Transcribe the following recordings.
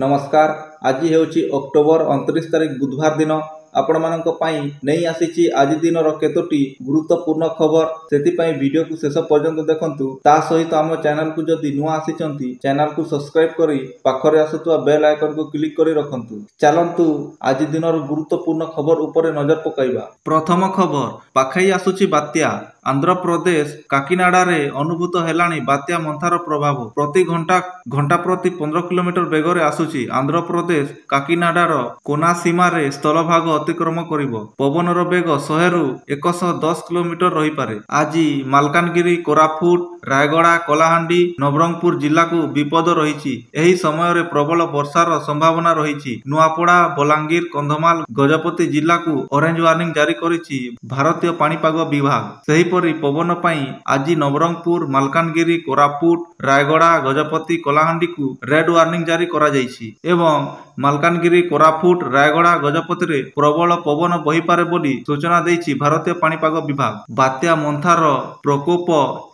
नमस्कार। आज हेउची अक्टोबर 29 तारीख बुधवार दिन आपणमानंक पई नहीं आसीची आज दिन केतोटी गुरुत्वपूर्ण खबर सेति पई वीडियो को शेष पर्यंत देखंतु। ता सहित आम चैनल को जदि नुआ आसीचंती चैनल को सब्सक्राइब करी पाखरे आसुतवा बेल आइकन को क्लिक करी रखंतु। चलंतु आज दिन गुरुत्वपूर्ण खबर उपरे नजर पकाइबा। प्रथम खबर पाखई आसुची बात्या। आंध्र प्रदेश काकीनाडा रे अनुभूत हेलाणी बात्या मंथार प्रभाव। प्रति घंटा प्रति 15 किलोमीटर बेगरे आसुची आंध्र प्रदेश काकीनाडार कोनासीमा रे स्थलभाग अतिक्रम करिब। पवनर बेग 100 रु 110 किलोमीटर रही पारे। आज मालकानगिरी, कोरापुट, रायगड़ा, कलाहांडी, नवरंगपुर जिला को विपद रही। एही समय रे प्रबल वर्षार संभावना रही। नुआपड़ा, बलांगीर, कंधमाल, गजपति जिला को ऑरेंज वार्निंग जारी करिछि भारतीय पाणीपाग विभाग। सेहीपरि पवन पई आज नवरंगपुर, मालकानगिरी, कोरापुट, रायगड़ा, गजपति, कलाहांडी को रेड वार्निंग जारी करा जाइछि एवं मालकानगिरी, कोरापुट, रायगड़ा, गजपति रे प्रबल पवन बही पारे बोली सूचना देइछि भारतीय पाणीपाग विभाग। बात्या मंथार प्रकोप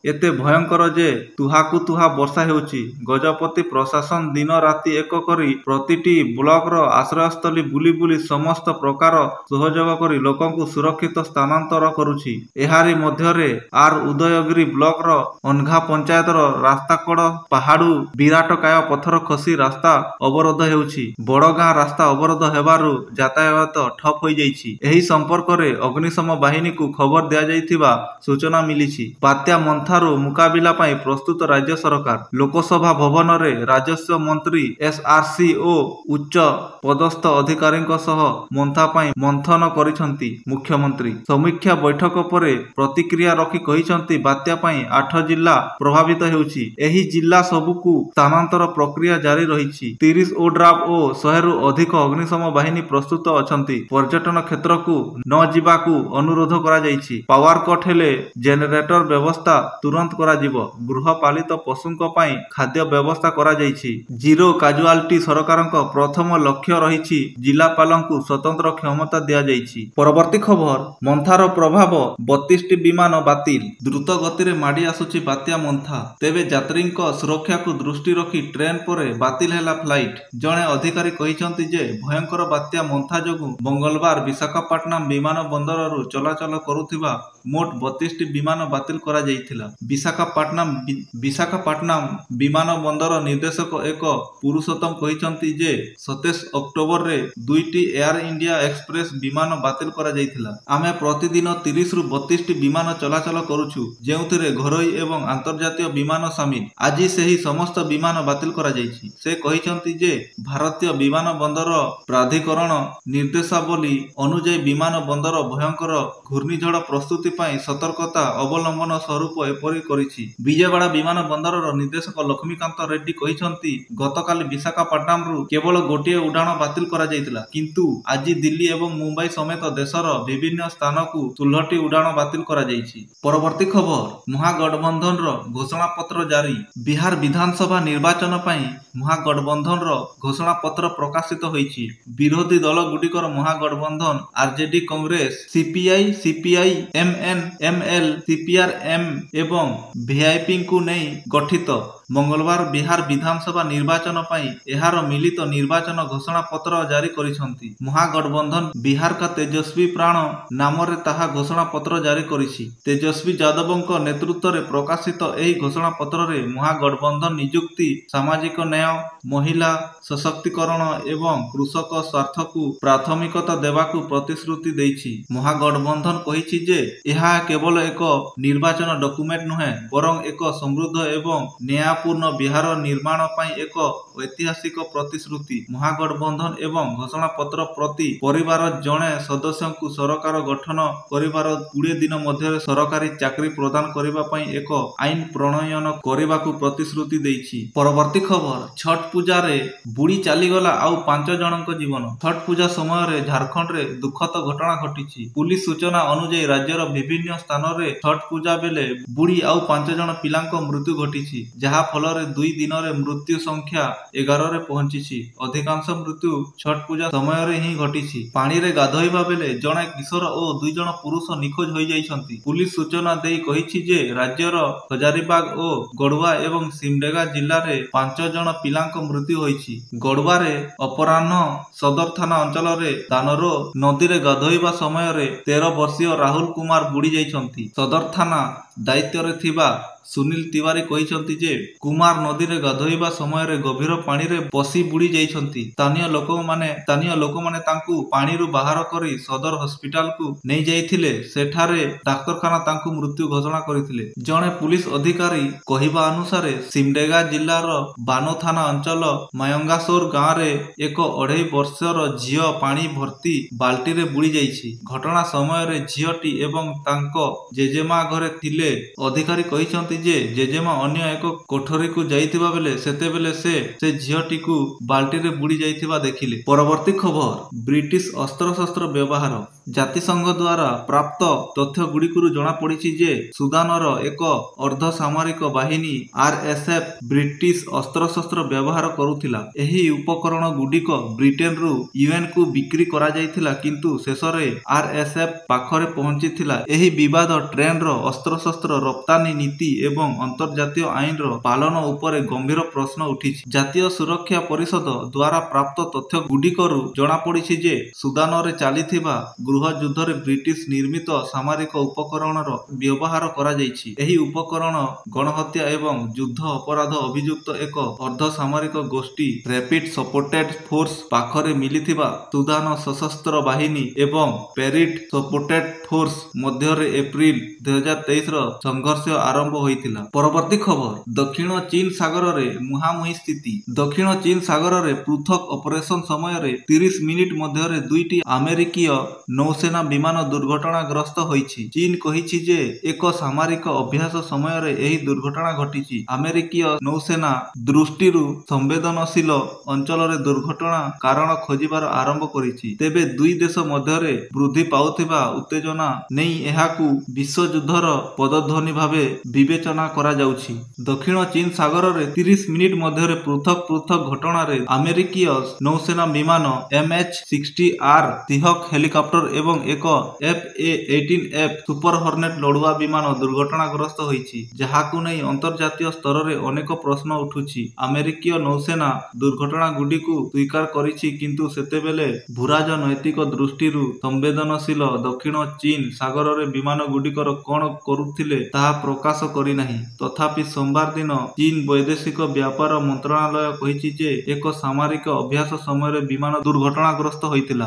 एते भयंकर जे तुहाकु तुहा वर्षा हेउछि। गजपति प्रशासन दिन राति एक करी प्रतिटी ब्लॉक रो आश्रयस्थली बुली बुली समस्त प्रकार सहयोग करी लोकंकु सुरक्षित स्थानांतर करुछि। एहारी मध्यरे आर उदयगिरी ब्लॉक रो अनघा पंचायत रो रास्ता कड़ पहाड़ू विराटकाय पत्थर खसी रास्ता अवरोध हेउछि। बड़गां रास्ता अवरोध हेबारु यातायात ठप होई जाइछि। एही संपर्क रे अग्निशम बाहिनी को खबर दिया जाइथिबा सूचना मिलिछि। बात्या मंथारु मुकाबिला पाई प्रस्तुत राज्य सरकार। लोकसभा भवन रे राजस्व मंत्री एसआरसी ओ उच्च पदस्थ अधिकारीଙ୍କ सह मंथा पाई मंथन करिसंती मुख्यमंत्री। समीक्षा बैठक परे प्रतिक्रिया रखी कहिसंती बात्या पाई 8 जिला प्रभावित हेउछि। एही जिला सबुकु स्थानांतर प्रक्रिया जारी रहिछि। 30 ओड्राफ ओ 100 रु अधिक अग्निशम बाहिनी प्रस्तुत अछंती। पर्यटन क्षेत्र को न जिबाकू अनुरोध करा जाइछि। पावर कट हेले जेनेरेटर व्यवस्था तुरंत करा जिवो। गृहपालित पशुंक पाई खाद्य व्यवस्था करा जाइछि। जीरो काजुआलिटी सरकारक प्रथम लक्ष्य रहिछि। जिलापालंकु स्वतंत्र क्षमता दिया जाइछि। परवर्ती खबर मंथार प्रभाव 32टी विमान बातिल। द्रुत गति रे माडी आसुछि बात्या मंथा। तेबे यात्रींक सुरक्षा को दृष्टि रखी ट्रेन परे बातिल हेला फ्लाइट। जणे अधिकारी कहिसंती जे भयंकर बात्या मंथा जोगु मंगलवार विशाखापट्टनम विमान बंदर रु चलाचल करुथिबा मोट 32टी विमान बातिल करा जाइथिला। विशाखापट्टनम विमान बंदर निर्देशक एक पुरुषोत्तम कहिसंती जे 27 अक्टोबर रे 2टी एयर इंडिया एक्सप्रेस विमान बातिल करा जाइथिला। आमे प्रतिदिन 30 रु 32टी विमान चलाचल करूछु जेउथिरे घरोई एवं अंतर्जातीय विमान शामिल। आज सेही समस्त विमान बातिल करा जाइछि। से कहिसंती जे भारतीय विमान बंदर प्राधिकरण निर्देशावली अनुଯାयी विमान बंदर भयंकर घूर्णिझड़ प्रस्तुति पाई सतर्कता अवलंबन स्वरूप एपरि करिछि। विजयवाड़ा विमान बंदर निर्देशक लक्ष्मीकांत रेड्डी कहिसंती गतकाली विशाखापट्टनम रु केवल गोटिए उड़ान बातिल करा जाइतिला किंतु आज दिल्ली एवं मुंबई समेत देशर विभिन्न स्थान को 16टी उड़ान बातिल करा जाइछि। परवर्ती खबर महागठबंधन रो घोषणा पत्र जारी। बिहार विधानसभा निर्वाचन पाई महागठबंधन रो घोषणा पत्र प्रकाशित होईछि। विरोधी दल गुडिकर महागठबंधन आरजेडी, कांग्रेस, सीपीआई, एमएन, सीपीआरएम एवं वीआईपी को नहीं गठित मंगलवार बिहार विधानसभा निर्वाचन पाई एहार मिलित निर्वाचन घोषणा पत्र जारी करिसंती। महागठबंधन बिहार का तेजस्वी प्राण नाम रे ताहा घोषणा पत्र जारी करिछि। तेजस्वी यादवଙ୍କ नेतृत्व रे प्रकाशित एही घोषणा पत्र रे महागठबंधन नियुक्ति, सामाजिक न्याय, महिला सशक्तिकरण एवं कृषक स्वार्थ को प्राथमिकता देबाकू प्रतिश्रुति दैछि। महागठबंधन कहिछि जे एहा केवल एक निर्वाचन डॉक्यूमेंट नुहे बरं एक समृद्ध एवं न्यायपूर्ण बिहार निर्माण पाई एक ऐतिहासिक प्रतिश्रुति। महागठबंधन एवं घोषणा पत्र प्रति परिवार जणे सदस्य को सरकार गठन करिवार 20 दिन मध्य सरकारी चाकरी प्रदान करिबा पाई एक आईन प्रणयन करिबाकू प्रतिश्रुति दैछि। परवर्ती खबर छठ पूजा रे बुड़ी चलीगला आउ 5 जनक जीवन। छठ पूजा समय रे झारखंड रे दुखद घटना घटिछि। पुलिस सूचना अनुଯାयी राज्यर विभिन्न स्थान रे छठ पूजा बेले बुड़ी आउ 5 जन पिलांक मृत्यु घटिछि। जहा ଫଳରେ 2 ଦିନରେ ମୃତ୍ୟୁ ସଂଖ୍ୟା 11ରେ ପହଞ୍ଚିଛି। ଅଧିକାଂଶ ମୃତ୍ୟୁ ଛଟ୍ ପୂଜା ସମୟରେ ହିଁ ଘଟିଛି। ପାଣିରେ ଗାଧୋଇବା ବେଳେ ଜଣେ କିଶୋର ଓ 2 ଜଣ ପୁରୁଷ ନିଖୋଜ ହୋଇଯାଇଛନ୍ତି। ପୁଲିସ ସୂଚନା ଦେଇ କହିଛି ଯେ ରାଜ୍ୟର ହଜାରିବାଗ ଓ ଗଡ଼ୱା ଏବଂ ସିମଡେଗା ଜିଲ୍ଲାରେ 5 ଜଣ ପିଲାଙ୍କ ମୃତ୍ୟୁ ହୋଇଛି। ଗଡ଼ୱାରେ ଅପରାହ୍ନ ସଦର ଥାନା ଅଞ୍ଚଳରେ ଦାନୋର ନଦୀରେ ଗାଧୋଇବା ସମୟରେ 13 ବର୍ଷୀୟ ରାହୁଲ କୁମାର ବୁଡ଼ି ଯାଇଛନ୍ତି। ସଦର ଥାନା ଦାୟିତ୍ୱରେ ଥିବା ସୁନୀଲ ତିୱାରୀ କହିଛନ୍ତି ଯେ କୁମାର ନଦୀରେ ଗାଧୋଇବା ସମୟରେ ଗଭୀର ପାଣିରେ ପଶି ବୁଡ଼ି ଯାଇଛନ୍ତି। ସ୍ଥାନୀୟ ଲୋକମାନେ ତାଙ୍କୁ ପାଣିରୁ ବାହାର କରି ସଦର ହସ୍ପିଟାଲକୁ ନେଇଯାଇଥିଲେ। ସେଠାରେ ଡାକ୍ତରଖାନା ତାଙ୍କୁ ମୃତ୍ୟୁ ଘୋଷଣା କରିଥିଲେ। ଜଣେ ପୁଲିସ ଅଧିକାରୀ କହିବା ଅନୁସାରେ ସିମଡେଗା ଜିଲ୍ଲାର ବାନୋ ଥାନା ଅଞ୍ଚଳ ମାୟଙ୍ଗାସୋର ଗାଁରେ ଏକ 2.5 ବର୍ଷର ଝିଅ ପାଣି ଭର୍ତ୍ତି ବାଲ୍ଟିରେ ବୁଡ଼ି ଯାଇଛି। ଘଟଣା ସମୟରେ ଝିଅଟି ଏବଂ ତାଙ୍କ ଜେଜେମା ଘରେ ଥିଲେ। ଅଧିକାରୀ କହିଛନ୍ତି ଯେ ଜେଜେମା ଅନ୍ୟ ଏକ କୋଠରୀକୁ ଯାଇଥିବା ବେଳେ ସେତେବେଳେ ସେ ଝିଅଟିକୁ ବାଲ୍ଟିରେ ବୁଡ଼ି ଯାଇଥିବା ଦେଖିଲେ। ପରବର୍ତ୍ତୀ ଖବର, ବ୍ରିଟିଶ ଅସ୍ତ୍ରଶସ୍ତ୍ର ବ୍ୟବହାର। ଜାତିସଂଘ ଦ୍ୱାରା ପ୍ରାପ୍ତ ତଥ୍ୟଗୁଡ଼ିକରୁ ଜଣାପଡ଼ିଛି ଯେ ସୁଦାନର ଏକ ଅର୍ଦ୍ଧସାମରିକ ବାହିନୀ RSF ବ୍ରିଟିଶ ଅସ୍ତ୍ରଶସ୍ତ୍ର ବ୍ୟବହାର କରୁଥିଲା। ଏହି ଉପକରଣଗୁଡ଼ିକ ବ୍ରିଟେନରୁ UNକୁ ବିକ୍ରି କରାଯାଇଥିଲା କିନ୍ତୁ ଶେଷରେ RSF ପାଖରେ ପହଞ୍ଚିଥିଲା। ଏହି ବିବାଦ ଟ୍ରେନର ଅସ୍ତ୍ରଶସ୍ତ୍ର ରପ୍ତାନି ନୀତି ଏବଂ ଅନ୍ତର୍ଜାତୀୟ ଆଇନର ପାଳନ ଉପରେ ଗମ୍ଭୀର ପ୍ରଶ୍ନ ଉଠିଛି। ଜାତୀୟ ସୁରକ୍ଷା ପରିଷଦ ଦ୍ୱାରା ପ୍ରାପ୍ତ ତଥ୍ୟଗୁଡ଼ିକରୁ ଜଣାପଡ଼ିଛି ଯେ ସୁଦାନରେ ଚାଲିଥିବା ଗୃହଯୁଦ୍ଧରେ ବ୍ରିଟିଶ ନିର୍ମିତ ସାମରିକ ଉପକରଣର ବ୍ୟବହାର କରାଯାଇଛି। ଏହି ଉପକରଣ ଗଣହତ୍ୟା ଏବଂ ଯୁଦ୍ଧ ଅପରାଧ ଅଭିଯୁକ୍ତ ଏକ ଅର୍ଦ୍ଧସାମରିକ ଗୋଷ୍ଠୀ ରାପିଡ୍ ସପୋର୍ଟେଡ୍ ଫୋର୍ସ ପାଖରେ ମିଳିଥିବା ସୁଦାନ ସଶସ୍ତ୍ର ବାହିନୀ ଏବଂ ପ୍ୟାରିଡ୍ ସପୋର୍ଟେଡ୍ ଫୋର୍ସ ମଧ୍ୟରେ ଏପ୍ରିଲ 2023ର ସଂଘର୍ଷ ଆରମ୍ଭ ହୋଇଥିଲା। ପରବର୍ତ୍ତୀ ଖବର, ଦକ୍ଷିଣ ଚୀନ ସାଗରରେ ମୁହାଁମୁହିଁ ସ୍ଥିତି। ଦକ୍ଷିଣ ଚୀନ ସାଗରରେ ପୃଥକ ଅପରେସନ ସମୟରେ 30 ମିନିଟ ମଧ୍ୟରେ 2ଟି ଆମେରିକୀୟ ନୌସେନା ବିମାନ ଦୁର୍ଘଟଣାଗ୍ରସ୍ତ ହୋଇଛି। ଚୀନ କହିଛି ଯେ ଏକ ସାମରିକ ଅଭ୍ୟାସ ସମୟରେ ଏହି ଦୁର୍ଘଟଣା ଘଟିଛି। ଆମେରିକୀୟ ନୌସେନା ଦୃଷ୍ଟିରୁ ସମ୍ବେଦନଶୀଳ ଅଞ୍ଚଳରେ ଦୁର୍ଘଟଣା କାରଣ ଖୋଜିବାର ଆରମ୍ଭ କରିଛି। ତେବେ ଦୁଇ ଦେଶ ମଧ୍ୟରେ ବୃଦ୍ଧି ପାଉଥିବା ଉତ୍ତେଜନା ନେଇ ଏହାକୁ ବିଶ୍ୱଯୁଦ୍ଧର ପଦଧ୍ୱନି ଭାବେ ବିବେଚନା କରାଯାଉଛି। ଦକ୍ଷିଣ ଚୀନ ସାଗରରେ 30 ମିନିଟ ମଧ୍ୟରେ ପୃଥକ ଘଟଣାରେ ଆମେରିକୀୟ ନୌସେନା ବିମାନ MH-60R ସିହକ୍ ହେଲିକପ୍ଟର ଏବଂ ଏକ FA-18F ସୁପର ହର୍ନେଟ୍ ଲଢୁଆ ବିମାନ ଦୁର୍ଘଟଣାଗ୍ରସ୍ତ ହୋଇଛି, ଯାହାକୁ ନେଇ ଅନ୍ତର୍ଜାତୀୟ ସ୍ତରରେ ଅନେକ ପ୍ରଶ୍ନ ଉଠୁଛି। ଆମେରିକୀୟ ନୌସେନା ଦୁର୍ଘଟଣାଗୁଡ଼ିକୁ ସ୍ୱୀକାର କରିଛି କିନ୍ତୁ ସେତେବେଳେ ଭୂରାଜନୈତିକ ଦୃଷ୍ଟିରୁ ସମ୍ବେଦନଶୀଳ ଦକ୍ଷିଣ ଚୀନ ସାଗରରେ ବିମାନଗୁଡ଼ିକର କ'ଣ କରୁଥିଲେ ତାହା ପ୍ରକାଶ କରିନାହିଁ। ତଥାପି ସୋମବାର ଦିନ ଚୀନ ବୈଦେଶିକ ବ୍ୟାପାର ମନ୍ତ୍ରଣାଳୟ କହିଛି ଯେ ଏକ ସାମରିକ ଅଭ୍ୟାସ ସମୟରେ ବିମାନ ଦୁର୍ଘଟଣାଗ୍ରସ୍ତ ହୋଇଥିଲା।